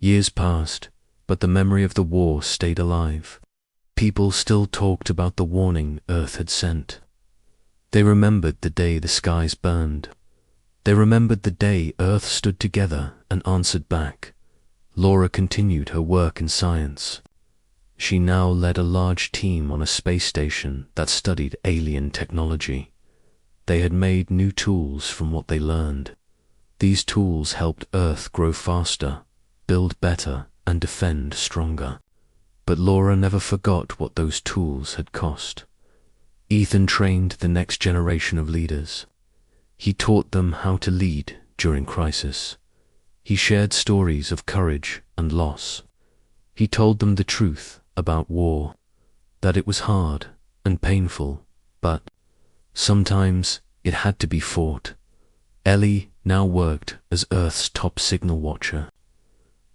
Years passed, but the memory of the war stayed alive. People still talked about the warning Earth had sent. They remembered the day the skies burned. They remembered the day Earth stood together and answered back. Laura continued her work in science. She now led a large team on a space station that studied alien technology. They had made new tools from what they learned. These tools helped Earth grow faster, build better, and defend stronger. But Laura never forgot what those tools had cost. Ethan trained the next generation of leaders. He taught them how to lead during crisis. He shared stories of courage and loss. He told them the truth about war, that it was hard and painful, but sometimes it had to be fought. Ellie now worked as Earth's top signal watcher.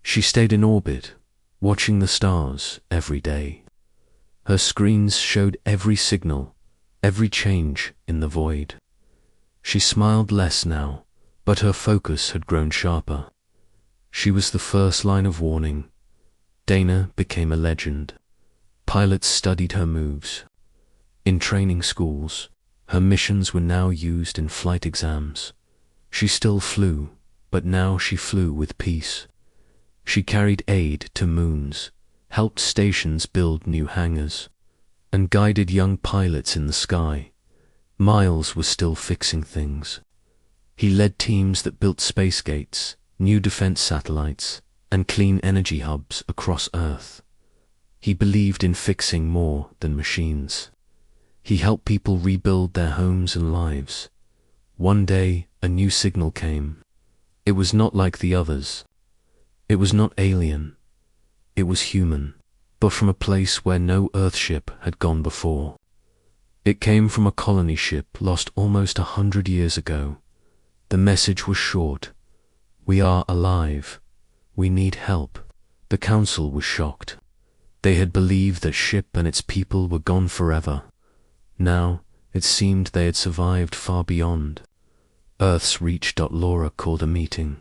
She stayed in orbit, watching the stars every day. Her screens showed every signal, every change in the void. She smiled less now, but her focus had grown sharper. She was the first line of warning. Dana became a legend. Pilots studied her moves. In training schools, her missions were now used in flight exams. She still flew, but now she flew with peace. She carried aid to moons, helped stations build new hangars, and guided young pilots in the sky. Miles was still fixing things. He led teams that built space gates, new defense satellites, and clean energy hubs across Earth. He believed in fixing more than machines. He helped people rebuild their homes and lives. One day, a new signal came. It was not like the others. It was not alien. It was human, but from a place where no Earthship had gone before. It came from a colony ship lost almost 100 years ago. The message was short. We are alive. We need help. The council was shocked. They had believed that ship and its people were gone forever. Now, it seemed they had survived far beyond. Earth's Reach. Laura called a meeting.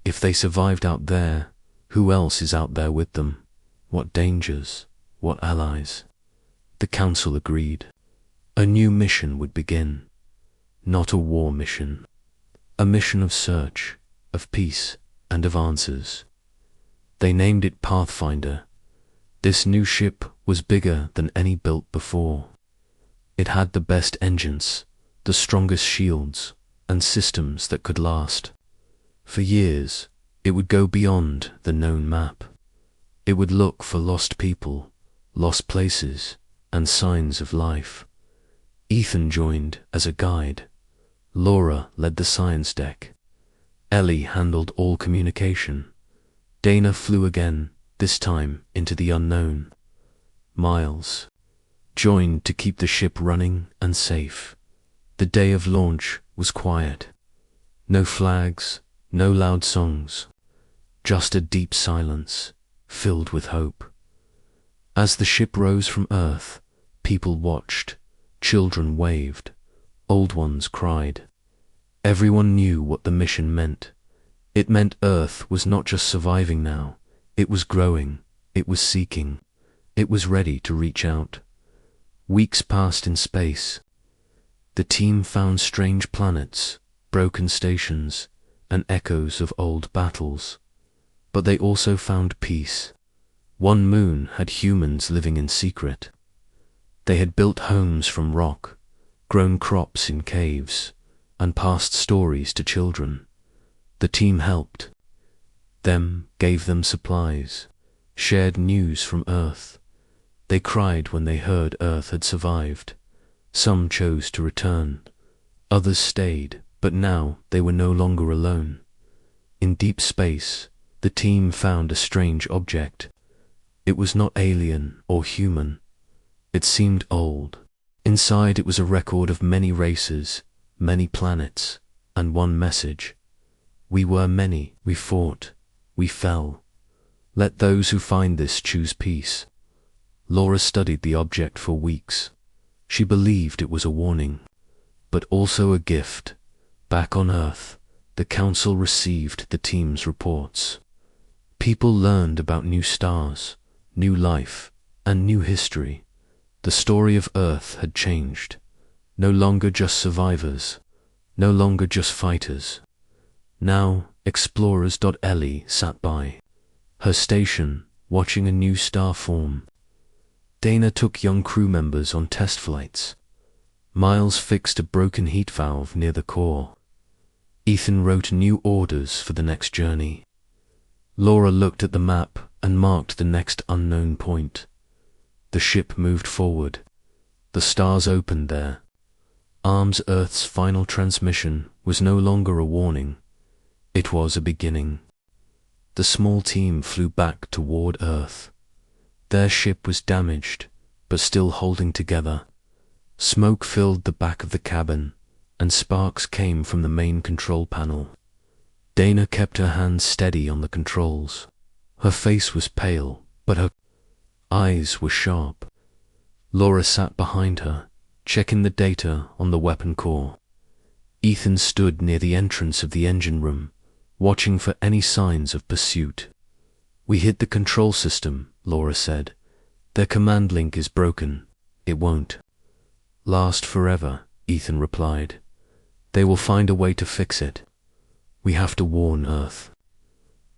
If they survived out there, who else is out there with them? What dangers? What allies? The council agreed. A new mission would begin. Not a war mission. A mission of search, of peace, and of answers. They named it Pathfinder. This new ship was bigger than any built before. It had the best engines, the strongest shields, and systems that could last. For years, it would go beyond the known map. It would look for lost people, lost places, and signs of life. Ethan joined as a guide. Laura led the science deck. Ellie handled all communication. Dana flew again, this time into the unknown. Miles joined to keep the ship running and safe. The day of launch was quiet. No flags, no loud songs, just a deep silence filled with hope. As the ship rose from Earth, people watched, children waved, old ones cried. Everyone knew what the mission meant. It meant Earth was not just surviving now, it was growing, it was seeking, it was ready to reach out. Weeks passed in space. The team found strange planets, broken stations, and echoes of old battles. But they also found peace. One moon had humans living in secret. They had built homes from rock, grown crops in caves, and passed stories to children. The team helped them, gave them supplies, shared news from Earth. They cried when they heard Earth had survived. Some chose to return. Others stayed, but now they were no longer alone. In deep space, the team found a strange object. It was not alien or human. It seemed old. Inside it was a record of many races, many planets, and one message. We were many, we fought, we fell. Let those who find this choose peace. Laura studied the object for weeks. She believed it was a warning, but also a gift. Back on Earth, the council received the team's reports. People learned about new stars, new life, and new history. The story of Earth had changed. No longer just survivors, no longer just fighters. Now, explorers. Ellie sat by her station, watching a new star form. Dana took young crew members on test flights. Miles fixed a broken heat valve near the core. Ethan wrote new orders for the next journey. Laura looked at the map and marked the next unknown point. The ship moved forward. The stars opened there. Arms Earth's final transmission was no longer a warning. It was a beginning. The small team flew back toward Earth. Their ship was damaged, but still holding together. Smoke filled the back of the cabin, and sparks came from the main control panel. Dana kept her hands steady on the controls. Her face was pale, but her eyes were sharp. Laura sat behind her, checking the data on the weapon core. Ethan stood near the entrance of the engine room, watching for any signs of pursuit. "We hit the control system," Laura said. "Their command link is broken. It won't last forever," Ethan replied. "They will find a way to fix it. We have to warn Earth."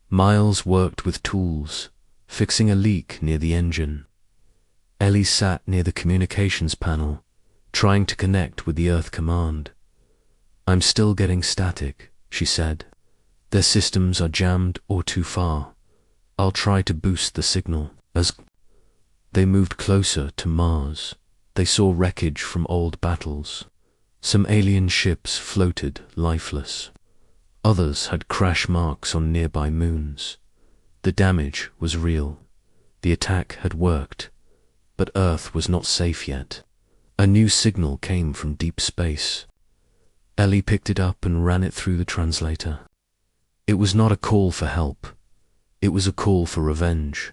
Miles worked with tools, fixing a leak near the engine. Ellie sat near the communications panel, trying to connect with the Earth command. "I'm still getting static," she said. "Their systems are jammed or too far. I'll try to boost the signal." As they moved closer to Mars, they saw wreckage from old battles. Some alien ships floated lifeless. Others had crash marks on nearby moons. The damage was real. The attack had worked, but Earth was not safe yet. A new signal came from deep space. Ellie picked it up and ran it through the translator. It was not a call for help. It was a call for revenge.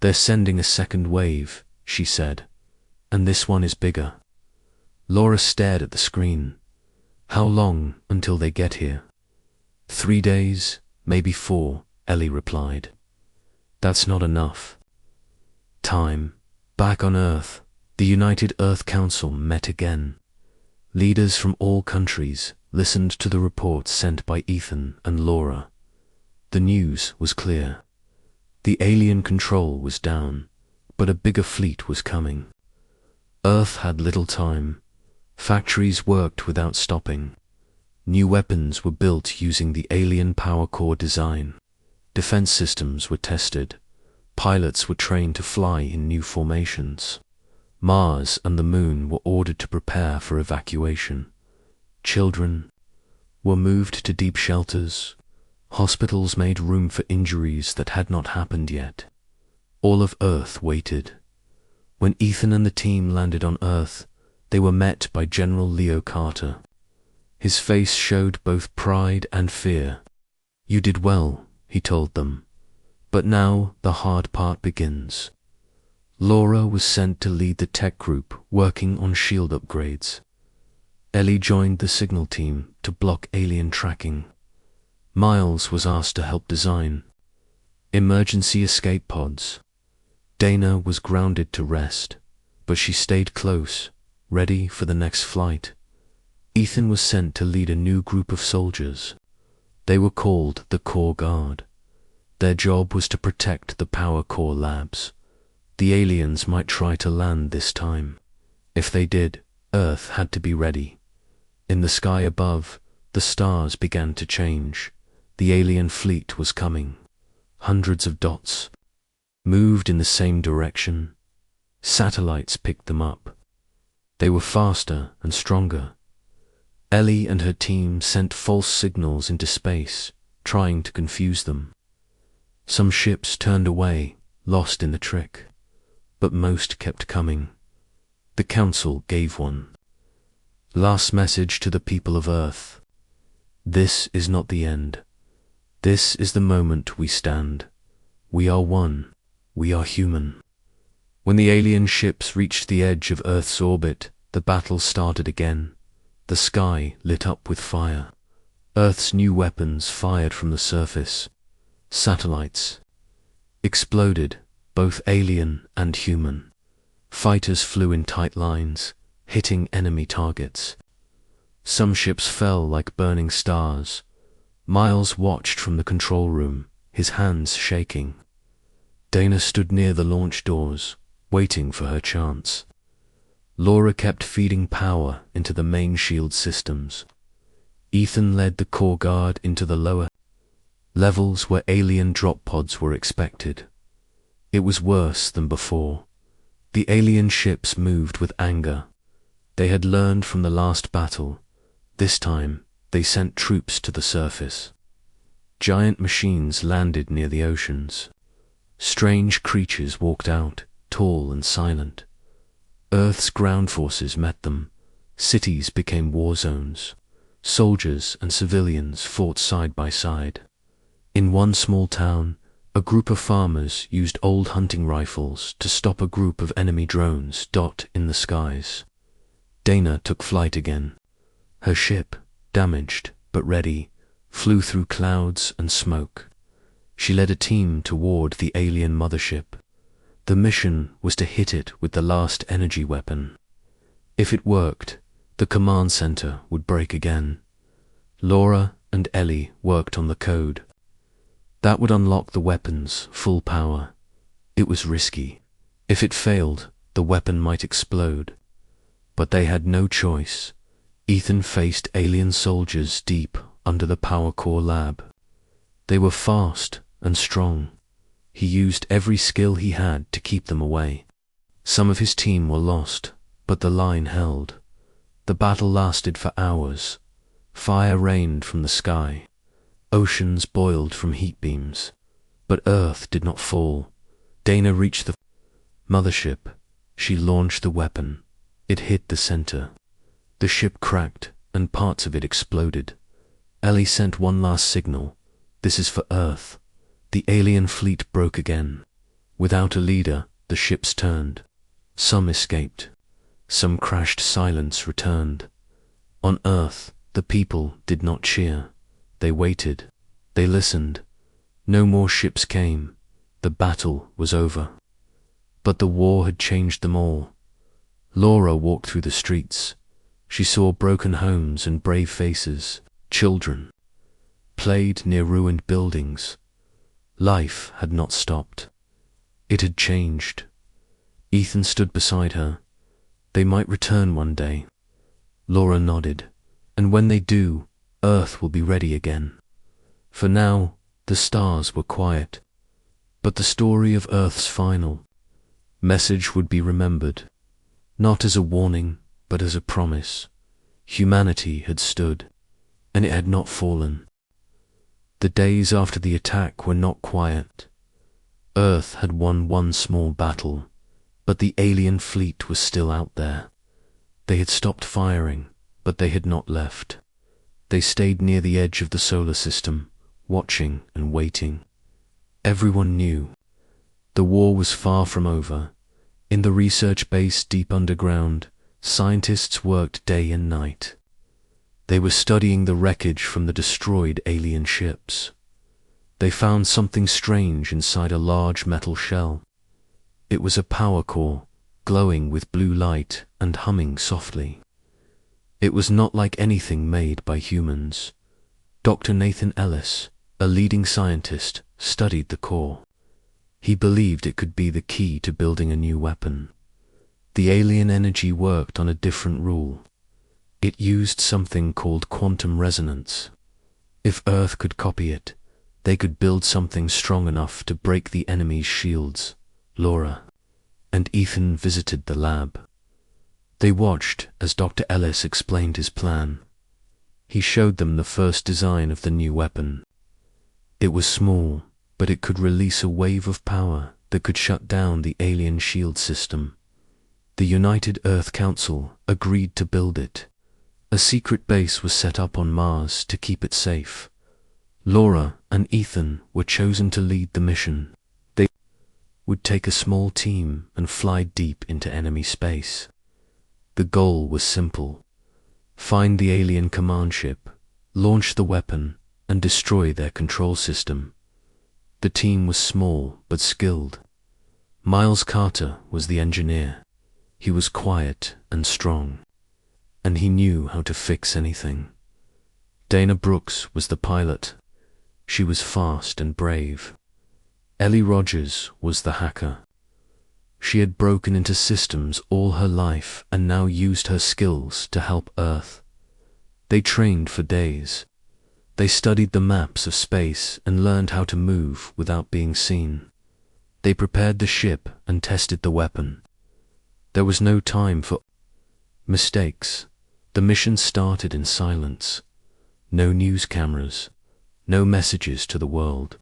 "They're sending a second wave," she said, "and this one is bigger." Laura stared at the screen. "How long until they get here?" 3 days, maybe 4, Ellie replied. "That's not enough." Time. Back on Earth, the United Earth Council met again. Leaders from all countries listened to the reports sent by Ethan and Laura. The news was clear. The alien control was down, but a bigger fleet was coming. Earth had little time. Factories worked without stopping. New weapons were built using the alien power core design. Defense systems were tested. Pilots were trained to fly in new formations. Mars and the Moon were ordered to prepare for evacuation. Children were moved to deep shelters. Hospitals made room for injuries that had not happened yet. All of Earth waited. When Ethan and the team landed on Earth, they were met by General Leo Carter. His face showed both pride and fear. "You did well," he told them. "But now the hard part begins." Laura was sent to lead the tech group working on shield upgrades. Ellie joined the signal team to block alien tracking. Miles was asked to help design emergency escape pods. Dana was grounded to rest, but she stayed close, ready for the next flight. Ethan was sent to lead a new group of soldiers. They were called the Core Guard. Their job was to protect the power core labs. The aliens might try to land this time. If they did, Earth had to be ready. In the sky above, the stars began to change. The alien fleet was coming. Hundreds of dots moved in the same direction. Satellites picked them up. They were faster and stronger. Ellie and her team sent false signals into space, trying to confuse them. Some ships turned away, lost in the trick, but most kept coming. The Council gave one last message to the people of Earth. This is not the end. This is the moment we stand. We are one. We are human. When the alien ships reached the edge of Earth's orbit, the battle started again. The sky lit up with fire. Earth's new weapons fired from the surface. Satellites exploded, both alien and human. Fighters flew in tight lines, hitting enemy targets. Some ships fell like burning stars. Miles watched from the control room, his hands shaking. Dana stood near the launch doors, waiting for her chance. Laura kept feeding power into the main shield systems. Ethan led the core guard into the lower levels where alien drop pods were expected. It was worse than before. The alien ships moved with anger. They had learned from the last battle. This time, they sent troops to the surface. Giant machines landed near the oceans. Strange creatures walked out, tall and silent. Earth's ground forces met them. Cities became war zones. Soldiers and civilians fought side by side. In one small town, a group of farmers used old hunting rifles to stop a group of enemy drones in the skies. Dana took flight again. Her ship, damaged but ready, flew through clouds and smoke. She led a team toward the alien mothership. The mission was to hit it with the last energy weapon. If it worked, the command center would break again. Laura and Ellie worked on the code. That would unlock the weapon's full power. It was risky. If it failed, the weapon might explode. But they had no choice. Ethan faced alien soldiers deep under the power core lab. They were fast and strong. He used every skill he had to keep them away. Some of his team were lost, but the line held. The battle lasted for hours. Fire rained from the sky. Oceans boiled from heat beams. But Earth did not fall. Dana reached the mothership. She launched the weapon. It hit the center. The ship cracked, and parts of it exploded. Ellie sent one last signal. This is for Earth. The alien fleet broke again. Without a leader, the ships turned. Some escaped. Some crashed. Silence returned. On Earth, the people did not cheer. They waited. They listened. No more ships came. The battle was over. But the war had changed them all. Laura walked through the streets. She saw broken homes and brave faces. Children played near ruined buildings. Life had not stopped. It had changed. Ethan stood beside her. They might return one day. Laura nodded. And when they do, Earth will be ready again. For now, the stars were quiet. But the story of Earth's final message would be remembered. Not as a warning, but as a promise. Humanity had stood, and it had not fallen. The days after the attack were not quiet. Earth had won one small battle, but the alien fleet was still out there. They had stopped firing, but they had not left. They stayed near the edge of the solar system, watching and waiting. Everyone knew. The war was far from over. In the research base deep underground, scientists worked day and night. They were studying the wreckage from the destroyed alien ships. They found something strange inside a large metal shell. It was a power core, glowing with blue light and humming softly. It was not like anything made by humans. Dr. Nathan Ellis, a leading scientist, studied the core. He believed it could be the key to building a new weapon. The alien energy worked on a different rule. It used something called quantum resonance. If Earth could copy it, they could build something strong enough to break the enemy's shields. Laura and Ethan visited the lab. They watched as Dr. Ellis explained his plan. He showed them the first design of the new weapon. It was small, but it could release a wave of power that could shut down the alien shield system. The United Earth Council agreed to build it. A secret base was set up on Mars to keep it safe. Laura and Ethan were chosen to lead the mission. They would take a small team and fly deep into enemy space. The goal was simple: find the alien command ship, launch the weapon, and destroy their control system. The team was small but skilled. Miles Carter was the engineer. He was quiet and strong, and he knew how to fix anything. Dana Brooks was the pilot. She was fast and brave. Ellie Rogers was the hacker. She had broken into systems all her life and now used her skills to help Earth. They trained for days. They studied the maps of space and learned how to move without being seen. They prepared the ship and tested the weapon. There was no time for mistakes. The mission started in silence. No news cameras, no messages to the world.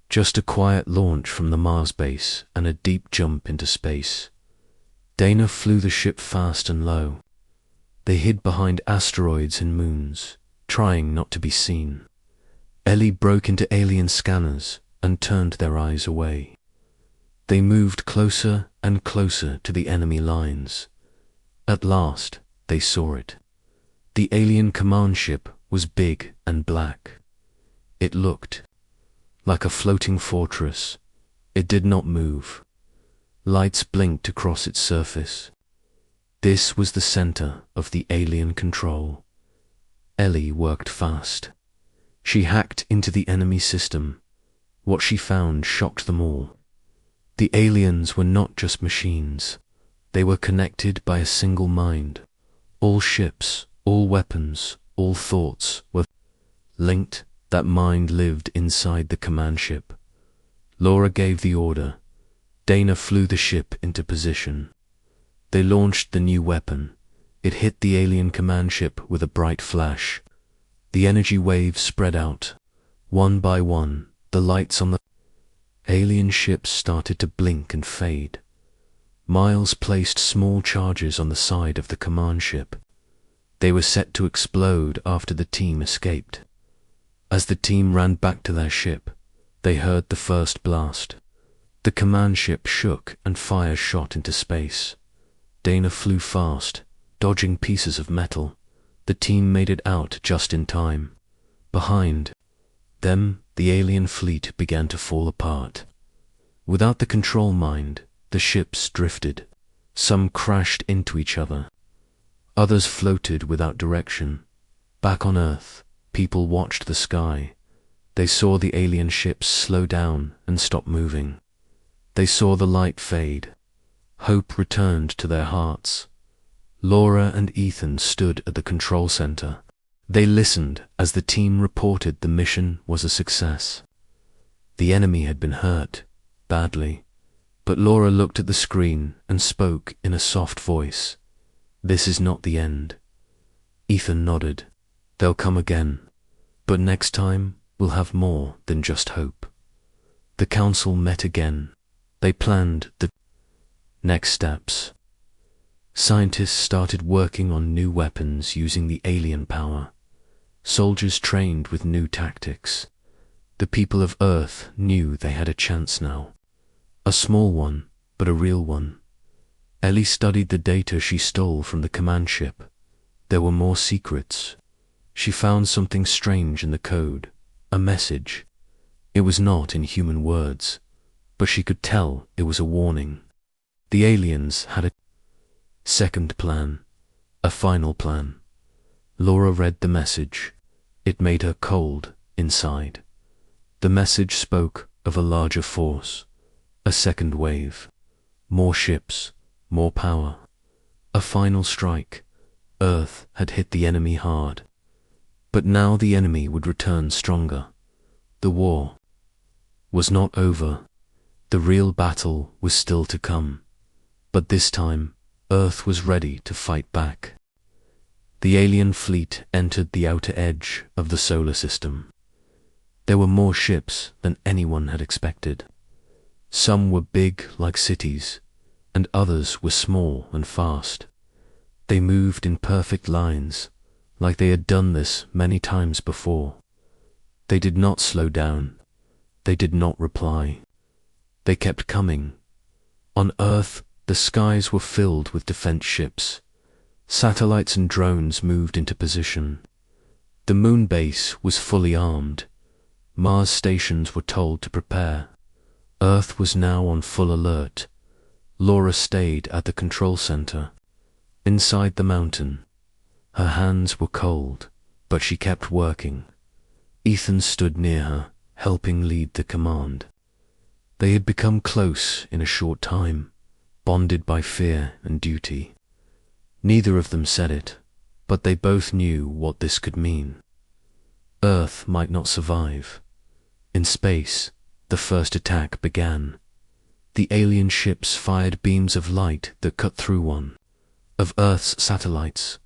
Just a quiet launch from the Mars base and a deep jump into space. Dana flew the ship fast and low. They hid behind asteroids and moons, trying not to be seen. Ellie broke into alien scanners and turned their eyes away. They moved closer and closer to the enemy lines. At last, they saw it. The alien command ship was big and black. It looked like a floating fortress. It did not move. Lights blinked across its surface. This was the center of the alien control. Ellie worked fast. She hacked into the enemy system. What she found shocked them all. The aliens were not just machines. They were connected by a single mind. All ships, all weapons, all thoughts were linked. That mind lived inside the command ship. Laura gave the order. Dana flew the ship into position. They launched the new weapon. It hit the alien command ship with a bright flash. The energy waves spread out. One by one, the lights on the alien ships started to blink and fade. Miles placed small charges on the side of the command ship. They were set to explode after the team escaped. As the team ran back to their ship, they heard the first blast. The command ship shook and fire shot into space. Dana flew fast, dodging pieces of metal. The team made it out just in time. Behind them, the alien fleet began to fall apart. Without the control mind, the ships drifted. Some crashed into each other. Others floated without direction. Back on Earth, people watched the sky. They saw the alien ships slow down and stop moving. They saw the light fade. Hope returned to their hearts. Laura and Ethan stood at the control center. They listened as the team reported the mission was a success. The enemy had been hurt, badly, but Laura looked at the screen and spoke in a soft voice. "This is not the end." Ethan nodded. "They'll come again. But next time, we'll have more than just hope." The council met again. They planned the next steps. Scientists started working on new weapons using the alien power. Soldiers trained with new tactics. The people of Earth knew they had a chance now. A small one, but a real one. Ellie studied the data she stole from the command ship. There were more secrets. She found something strange in the code, a message. It was not in human words, but she could tell it was a warning. The aliens had a second plan, a final plan. Laura read the message. It made her cold inside. The message spoke of a larger force, a second wave, more ships, more power. A final strike. Earth had hit the enemy hard. But now the enemy would return stronger. The war was not over. The real battle was still to come. But this time, Earth was ready to fight back. The alien fleet entered the outer edge of the solar system. There were more ships than anyone had expected. Some were big like cities, and others were small and fast. They moved in perfect lines, like they had done this many times before. They did not slow down. They did not reply. They kept coming. On Earth, the skies were filled with defense ships. Satellites and drones moved into position. The moon base was fully armed. Mars stations were told to prepare. Earth was now on full alert. Laura stayed at the control center, inside the mountain. Her hands were cold, but she kept working. Ethan stood near her, helping lead the command. They had become close in a short time, bonded by fear and duty. Neither of them said it, but they both knew what this could mean. Earth might not survive. In space, the first attack began. The alien ships fired beams of light that cut through one of Earth's satellites.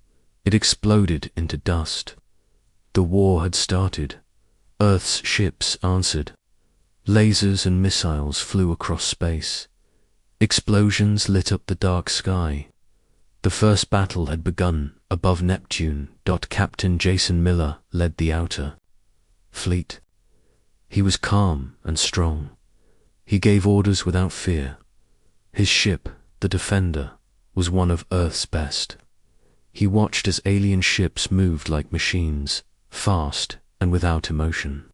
It exploded into dust. The war had started. Earth's ships answered. Lasers and missiles flew across space. Explosions lit up the dark sky. The first battle had begun above Neptune. Captain Jason Miller led the outer fleet. He was calm and strong. He gave orders without fear. His ship, the Defender, was one of Earth's best. He watched as alien ships moved like machines, fast and without emotion.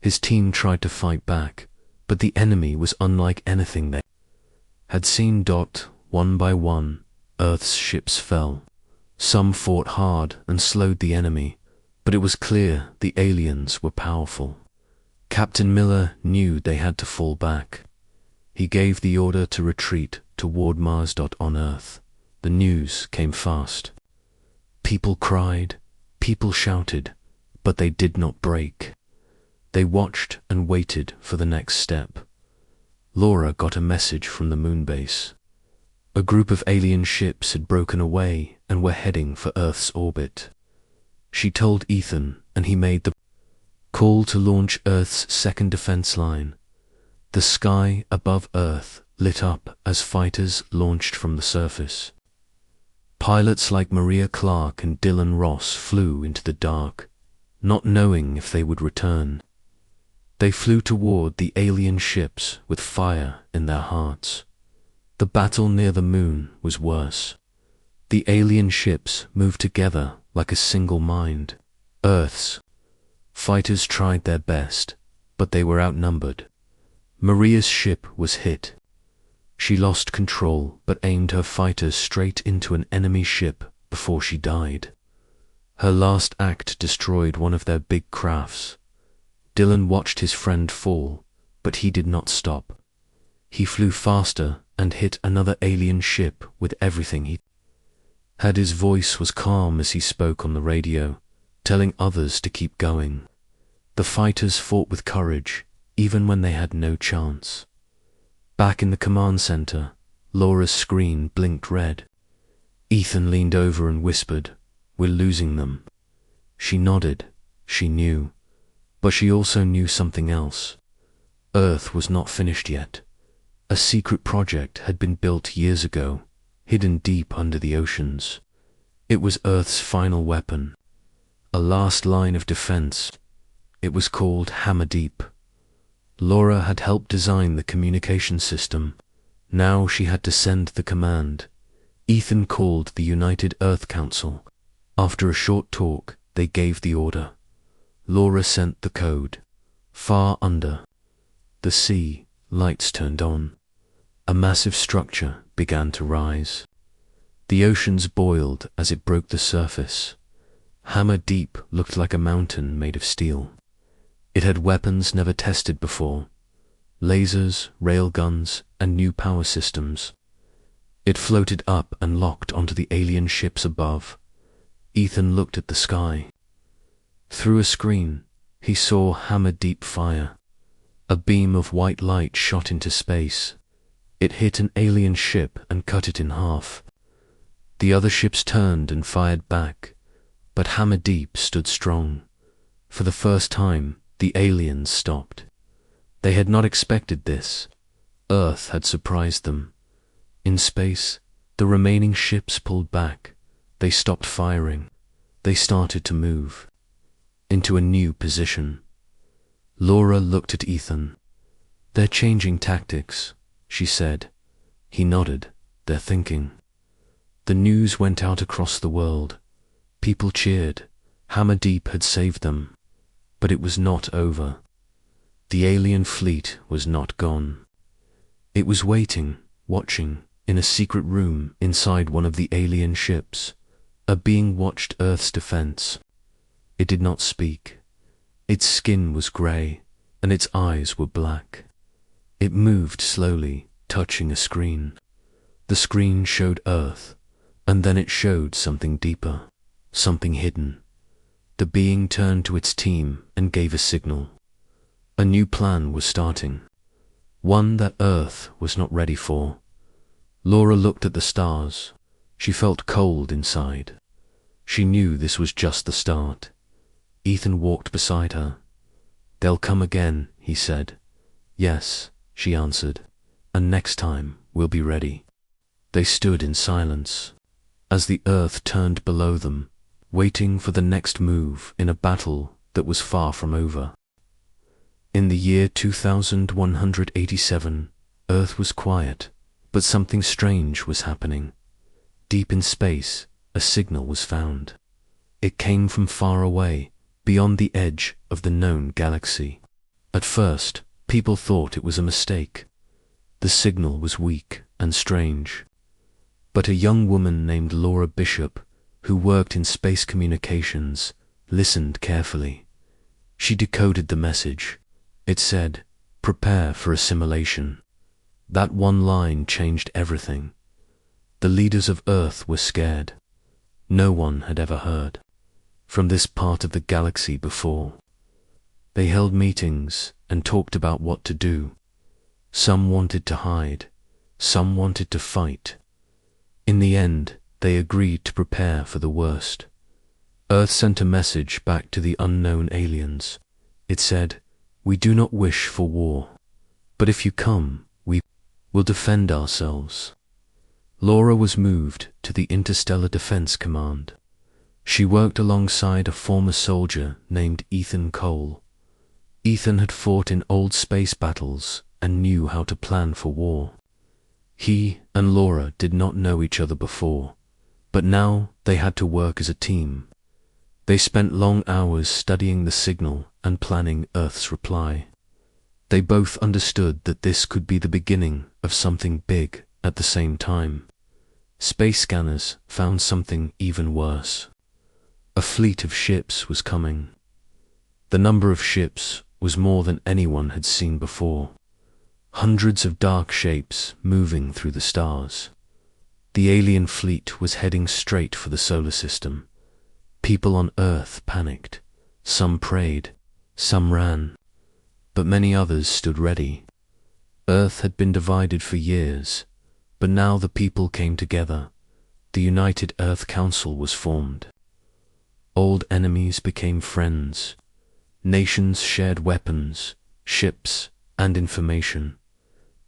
His team tried to fight back, but the enemy was unlike anything they had seen. One by one, Earth's ships fell. Some fought hard and slowed the enemy, but it was clear the aliens were powerful. Captain Miller knew they had to fall back. He gave the order to retreat toward Mars. On Earth, the news came fast. People cried, people shouted, but they did not break. They watched and waited for the next step. Laura got a message from the moon base. A group of alien ships had broken away and were heading for Earth's orbit. She told Ethan, and he made the call to launch Earth's second defense line. The sky above Earth lit up as fighters launched from the surface. Pilots like Maria Clark and Dylan Ross flew into the dark, not knowing if they would return. They flew toward the alien ships with fire in their hearts. The battle near the moon was worse. The alien ships moved together like a single mind. Earth's fighters tried their best, but they were outnumbered. Maria's ship was hit. She lost control but aimed her fighters straight into an enemy ship before she died. Her last act destroyed one of their big crafts. Dylan watched his friend fall, but he did not stop. He flew faster and hit another alien ship with everything he had. His voice was calm as he spoke on the radio, telling others to keep going. The fighters fought with courage, even when they had no chance. Back in the command center, Laura's screen blinked red. Ethan leaned over and whispered, "We're losing them." She nodded. She knew. But she also knew something else. Earth was not finished yet. A secret project had been built years ago, hidden deep under the oceans. It was Earth's final weapon, a last line of defense. It was called Hammer Deep. Laura had helped design the communication system. Now she had to send the command. Ethan called the United Earth Council. After a short talk, they gave the order. Laura sent the code. Far under the sea, lights turned on. A massive structure began to rise. The oceans boiled as it broke the surface. Hammer Deep looked like a mountain made of steel. It had weapons never tested before, lasers, railguns, and new power systems. It floated up and locked onto the alien ships above. Ethan looked at the sky. Through a screen, he saw Hammer Deep fire. A beam of white light shot into space. It hit an alien ship and cut it in half. The other ships turned and fired back, but Hammer Deep stood strong. For the first time, the aliens stopped. They had not expected this. Earth had surprised them. In space, the remaining ships pulled back. They stopped firing. They started to move into a new position. Laura looked at Ethan. "They're changing tactics," she said. He nodded. "They're thinking." The news went out across the world. People cheered. Hammer Deep had saved them. But it was not over. The alien fleet was not gone. It was waiting, watching, in a secret room inside one of the alien ships. A being watched Earth's defense. It did not speak. Its skin was gray, and its eyes were black. It moved slowly, touching a screen. The screen showed Earth, and then it showed something deeper, something hidden. The being turned to its team and gave a signal. A new plan was starting, one that Earth was not ready for. Laura looked at the stars. She felt cold inside. She knew this was just the start. Ethan walked beside her. "They'll come again," he said. "Yes," she answered, "and next time we'll be ready." They stood in silence as the Earth turned below them, waiting for the next move in a battle that was far from over. In the year 2187, Earth was quiet, but something strange was happening. Deep in space, a signal was found. It came from far away, beyond the edge of the known galaxy. At first, people thought it was a mistake. The signal was weak and strange. But a young woman named Laura Bishop, who worked in space communications, listened carefully. She decoded the message. It said, "Prepare for assimilation." That one line changed everything. The leaders of Earth were scared. No one had ever heard from this part of the galaxy before. They held meetings and talked about what to do. Some wanted to hide, some wanted to fight. In the end, they agreed to prepare for the worst. Earth sent a message back to the unknown aliens. It said, "We do not wish for war, but if you come, we will defend ourselves." Laura was moved to the Interstellar Defense Command. She worked alongside a former soldier named Ethan Cole. Ethan had fought in old space battles and knew how to plan for war. He and Laura did not know each other before, but now they had to work as a team. They spent long hours studying the signal and planning Earth's reply. They both understood that this could be the beginning of something big at the same time. Space scanners found something even worse. A fleet of ships was coming. The number of ships was more than anyone had seen before. Hundreds of dark shapes moving through the stars. The alien fleet was heading straight for the solar system. People on Earth panicked. Some prayed, some ran, but many others stood ready. Earth had been divided for years, but now the people came together. The United Earth Council was formed. Old enemies became friends. Nations shared weapons, ships, and information.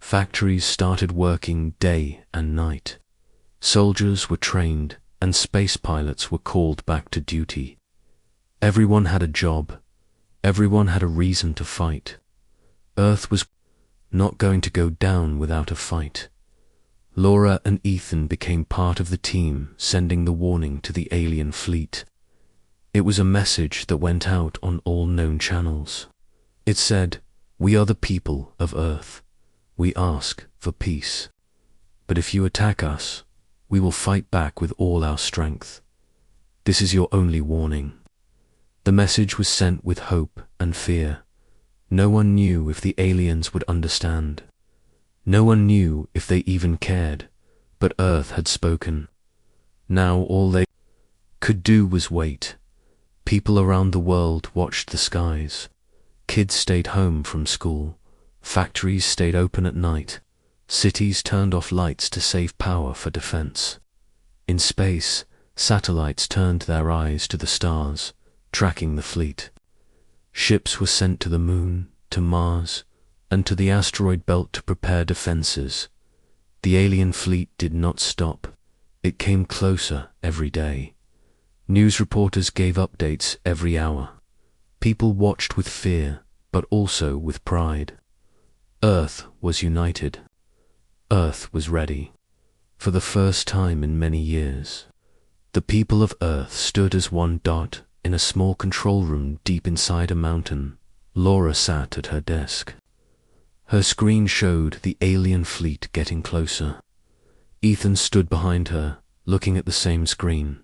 Factories started working day and night. Soldiers were trained, and space pilots were called back to duty. Everyone had a job. Everyone had a reason to fight. Earth was not going to go down without a fight. Laura and Ethan became part of the team sending the warning to the alien fleet. It was a message that went out on all known channels. It said, "We are the people of Earth. We ask for peace. But if you attack us, we will fight back with all our strength. This is your only warning." The message was sent with hope and fear. No one knew if the aliens would understand. No one knew if they even cared, but Earth had spoken. Now all they could do was wait. People around the world watched the skies. Kids stayed home from school. Factories stayed open at night. Cities turned off lights to save power for defense. In space, satellites turned their eyes to the stars, tracking the fleet. Ships were sent to the moon, to Mars, and to the asteroid belt to prepare defenses. The alien fleet did not stop. It came closer every day. News reporters gave updates every hour. People watched with fear, but also with pride. Earth was united. Earth was ready. For the first time in many years, the people of Earth stood as one dot in a small control room deep inside a mountain, Laura sat at her desk. Her screen showed the alien fleet getting closer. Ethan stood behind her, looking at the same screen.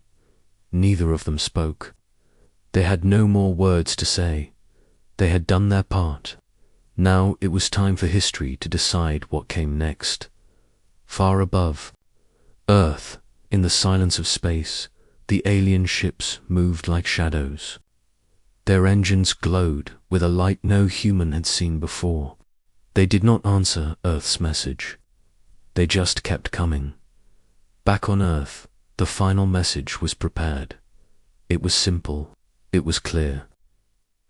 Neither of them spoke. They had no more words to say. They had done their part. Now it was time for history to decide what came next. Far above, Earth, in the silence of space, the alien ships moved like shadows. Their engines glowed with a light no human had seen before. They did not answer Earth's message. They just kept coming. Back on Earth, the final message was prepared. It was simple. It was clear.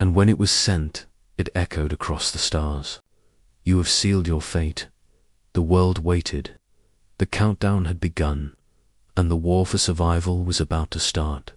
And when it was sent, it echoed across the stars. You have sealed your fate. The world waited. The countdown had begun, and the war for survival was about to start.